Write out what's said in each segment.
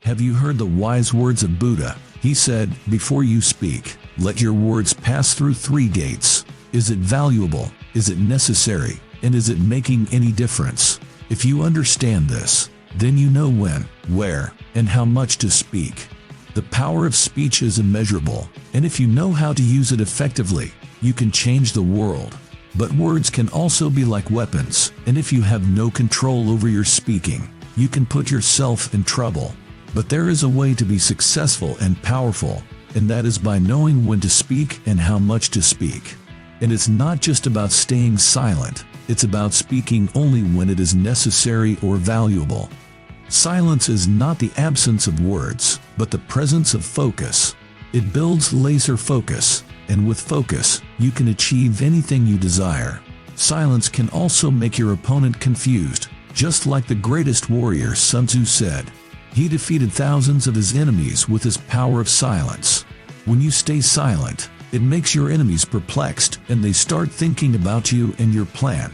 Have you heard the wise words of Buddha? He said, "Before you speak, let your words pass through 3 gates. Is it valuable? Is it necessary? And is it making any difference?" If you understand this, then you know when, where, and how much to speak. The power of speech is immeasurable, and if you know how to use it effectively, you can change the world. But words can also be like weapons, and if you have no control over your speaking, you can put yourself in trouble. But there is a way to be successful and powerful, and that is by knowing when to speak and how much to speak. And it's not just about staying silent, it's about speaking only when it is necessary or valuable. Silence is not the absence of words, but the presence of focus. It builds laser focus, and with focus, you can achieve anything you desire. Silence can also make your opponent confused, just like the greatest warrior Sun Tzu said. He defeated thousands of his enemies with his power of silence. When you stay silent, it makes your enemies perplexed and they start thinking about you and your plan.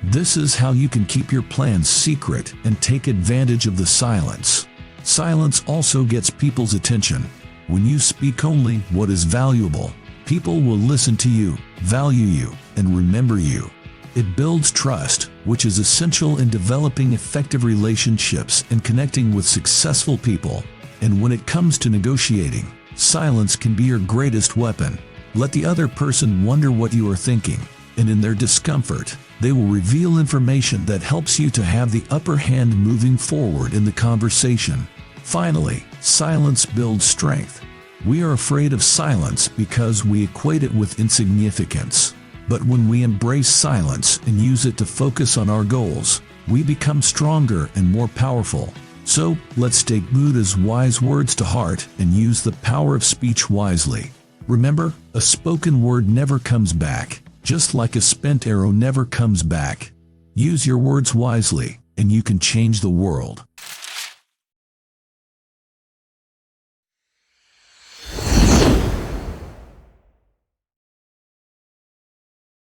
This is how you can keep your plans secret and take advantage of the silence. Silence also gets people's attention. When you speak only what is valuable, people will listen to you, value you, and remember you. It builds trust, which is essential in developing effective relationships and connecting with successful people. And when it comes to negotiating, silence can be your greatest weapon. Let the other person wonder what you are thinking, and in their discomfort, they will reveal information that helps you to have the upper hand moving forward in the conversation. Finally, silence builds strength. We are afraid of silence because we equate it with insignificance. But when we embrace silence and use it to focus on our goals, we become stronger and more powerful. So, let's take Buddha's wise words to heart and use the power of speech wisely. Remember, a spoken word never comes back, just like a spent arrow never comes back. Use your words wisely, and you can change the world.